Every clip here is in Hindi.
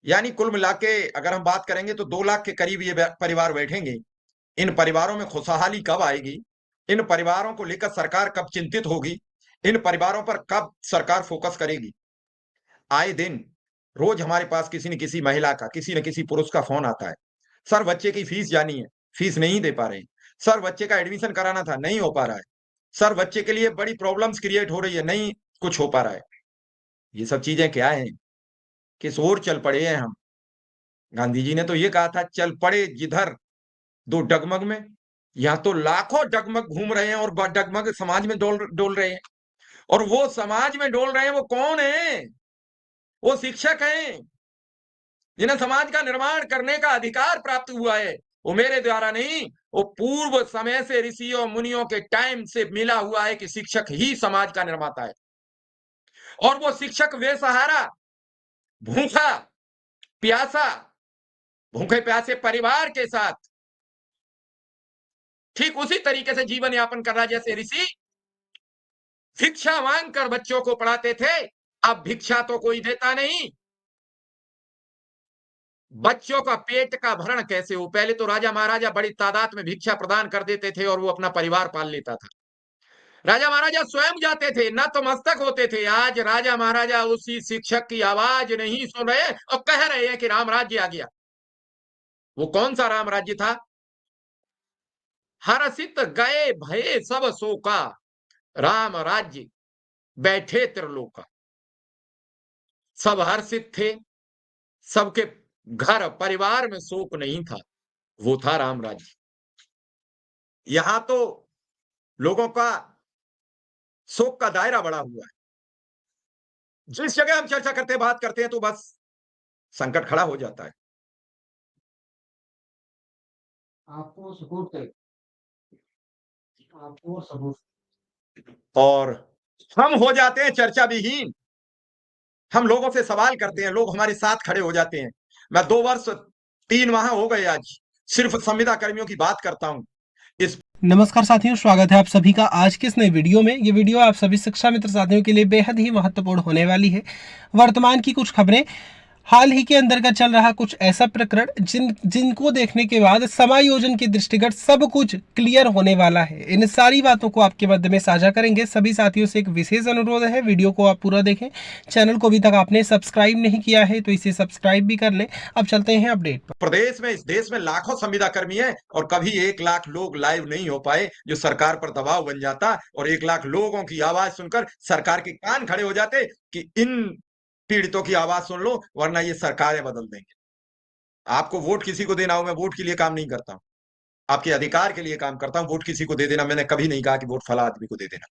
यानी कुल मिला के अगर हम बात करेंगे तो 2 लाख के करीब ये परिवार बैठेंगे। इन परिवारों में खुशहाली कब आएगी? इन परिवारों को लेकर सरकार कब चिंतित होगी? इन परिवारों पर कब सरकार फोकस करेगी? आए दिन रोज हमारे पास किसी न किसी महिला का, किसी न किसी पुरुष का फोन आता है। सर बच्चे की फीस जानी है, फीस नहीं दे पा रहे हैं। सर बच्चे का एडमिशन कराना था, नहीं हो पा रहा है। सर बच्चे के लिए बड़ी प्रॉब्लम्स क्रिएट हो रही है, नहीं कुछ हो पा रहा है। ये सब चीजें क्या हैं? किस ओर चल पड़े हैं हम? गांधी जी ने तो ये कहा था, चल पड़े जिधर दो डगमग में। यहाँ तो लाखों डगमग घूम रहे हैं और डगमग समाज में डोल डोल रहे हैं। और वो समाज में डोल रहे हैं, वो कौन है? वो शिक्षक हैं, जिन्हें समाज का निर्माण करने का अधिकार प्राप्त हुआ है। वो मेरे द्वारा नहीं, वो पूर्व समय से ऋषियों मुनियों के टाइम से मिला हुआ है कि शिक्षक ही समाज का निर्माता है। और वो शिक्षक बेसहारा, भूखा प्यासा, भूखे प्यासे परिवार के साथ ठीक उसी तरीके से जीवन यापन कर रहा जैसे ऋषि भिक्षा मांगकर बच्चों को पढ़ाते थे। अब भिक्षा तो कोई देता नहीं। बच्चों का पेट का भरण कैसे हो? पहले तो राजा महाराजा बड़ी तादाद में भिक्षा प्रदान कर देते थे और वो अपना परिवार पाल लेता था। राजा महाराजा स्वयं जाते थे, नतमस्तक होते थे। आज राजा महाराजा उसी शिक्षक की आवाज नहीं सुन रहे और कह रहे हैं कि राम राज्य आ गया। वो कौन सा राम राज्य था? हरसित गए भये सब शोका, राम राज्य बैठे त्रिलोका। सब हर्षित थे, सबके घर परिवार में शोक नहीं था। वो था राम राज्य। यहां तो लोगों का शोक का दायरा बढ़ा हुआ है। जिस जगह हम चर्चा करते हैं, बात करते हैं, तो बस संकट खड़ा हो जाता है। आपको सपोर्ट करें, आपको सपोर्ट, और हम हो जाते हैं चर्चा विहीन। हम लोगों से सवाल करते हैं, लोग हमारे साथ खड़े हो जाते हैं। मैं 2 वर्ष 3 माह हो गए आज सिर्फ संविदा कर्मियों की बात करता हूं। इस नमस्कार साथियों, स्वागत है आप सभी का आज के इस नए वीडियो में। ये वीडियो आप सभी शिक्षा मित्र साथियों के लिए बेहद ही महत्वपूर्ण होने वाली है। वर्तमान की कुछ खबरें, हाल ही के अंदर का चल रहा कुछ ऐसा प्रकरण जिनको देखने के बाद समायोजन के दृष्टिगत सब कुछ क्लियर होने वाला है। इन सारी बातों को आपके मध्य में साझा करेंगे। सभी साथियों से एक विशेष अनुरोध है, वीडियो को आप पूरा देखें। चैनल को अभी तक आपने सब्सक्राइब नहीं किया है तो इसे सब्सक्राइब भी कर लें। अब चलते हैं अपडेट पर। प्रदेश में, इस देश में लाखों संविदा कर्मी हैं और कभी 1 लाख लोग लाइव नहीं हो पाए, जो सरकार पर दबाव बन जाता और 1 लाख लोगों की आवाज सुनकर सरकार के कान खड़े हो जाते कि इन पीड़ितों की आवाज सुन लो वरना ये सरकारें बदल देंगे। आपको वोट किसी को देना हो, मैं वोट के लिए काम नहीं करता हूं, आपके अधिकार के लिए काम करता हूं। वोट किसी को दे देना, मैंने कभी नहीं कहा कि वोट फला आदमी को दे देना।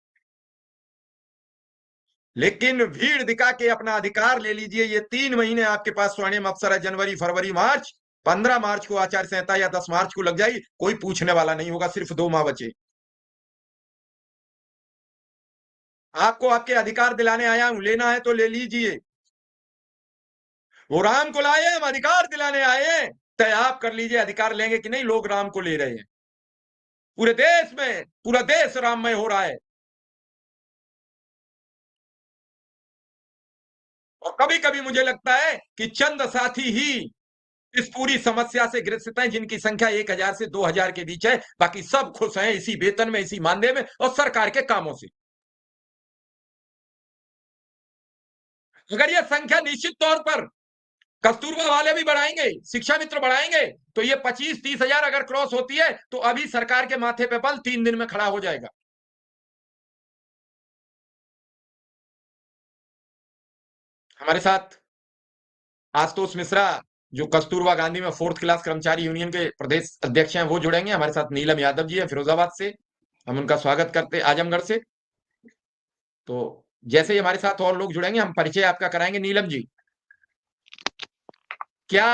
लेकिन भीड़ दिखा के अपना अधिकार ले लीजिए। ये 3 महीने आपके पास स्वर्णिम अवसर है, जनवरी फरवरी मार्च। 15 मार्च को आचार संहिता या 10 मार्च को लग जाएगी, कोई पूछने वाला नहीं होगा। सिर्फ 2 माह बचे। आपको आपके अधिकार दिलाने आया हूं, लेना है तो ले लीजिए। वो राम को लाए, हम अधिकार दिलाने आए हैं। तय आप कर लीजिए, अधिकार लेंगे कि नहीं। लोग राम को ले रहे हैं, पूरे देश में पूरा देश राममय हो रहा है। और कभी कभी मुझे लगता है कि चंद साथी ही इस पूरी समस्या से ग्रसित हैं, जिनकी संख्या 1000 से 2000 के बीच है। बाकी सब खुश हैं इसी वेतन में, इसी मानदेय में और सरकार के कामों से। अगर यह संख्या निश्चित तौर पर कस्तूरबा वाले भी बढ़ाएंगे, शिक्षा मित्र बढ़ाएंगे, तो ये 25-30 हजार अगर क्रॉस होती है तो अभी सरकार के माथे पे बल 3 दिन में खड़ा हो जाएगा। हमारे साथ आशुतोष मिश्रा, जो कस्तूरबा गांधी में 4th क्लास कर्मचारी यूनियन के प्रदेश अध्यक्ष हैं, वो जुड़ेंगे। हमारे साथ नीलम यादव जी हैं फिरोजाबाद से, हम उनका स्वागत करते, आजमगढ़ से। तो जैसे ही हमारे साथ और लोग जुड़ेंगे, हम परिचय आपका कराएंगे। नीलम जी, क्या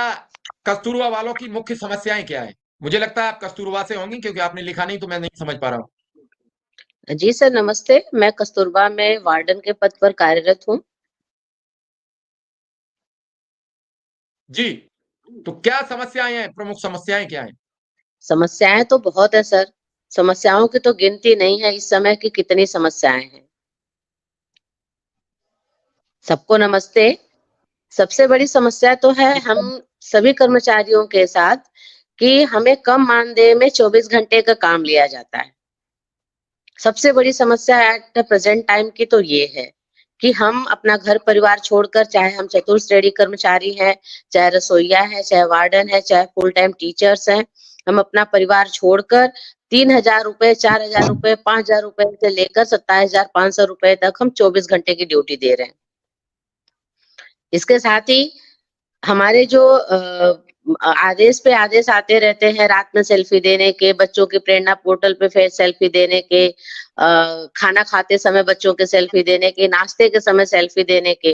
कस्तूरबा वालों की मुख्य समस्याएं क्या है? मुझे लगता है आप कस्तूरबा से होंगी, क्योंकि आपने लिखा नहीं तो मैं नहीं समझ पा रहा हूँ। जी सर, नमस्ते। मैं कस्तूरबा में वार्डन के पद पर कार्यरत हूँ। जी, तो क्या समस्याएं हैं, प्रमुख समस्याएं क्या हैं? समस्याएं तो बहुत है सर, समस्याओं की तो गिनती नहीं है इस समय की कितनी समस्याएं हैं। सबको नमस्ते। सबसे बड़ी समस्या तो है हम सभी कर्मचारियों के साथ कि हमें कम मानदेय में 24 घंटे का काम लिया जाता है। सबसे बड़ी समस्या एट द प्रेजेंट टाइम की तो ये है कि हम अपना घर परिवार छोड़कर, चाहे हम चतुर्श्रेणी कर्मचारी हैं, चाहे रसोइया है, चाहे वार्डन है, चाहे फुल टाइम टीचर्स हैं, हम अपना परिवार छोड़कर 3,000 रुपए, 4,000 रुपए, 5,000 रुपए से लेकर 27,500 रुपए तक हम 24 घंटे की ड्यूटी दे रहे हैं। इसके साथ ही हमारे जो आदेश पे आदेश आते रहते हैं रात में सेल्फी देने के, बच्चों की प्रेरणा पोर्टल पे फिर सेल्फी देने के, खाना खाते समय बच्चों के सेल्फी देने के, नाश्ते के समय सेल्फी देने के,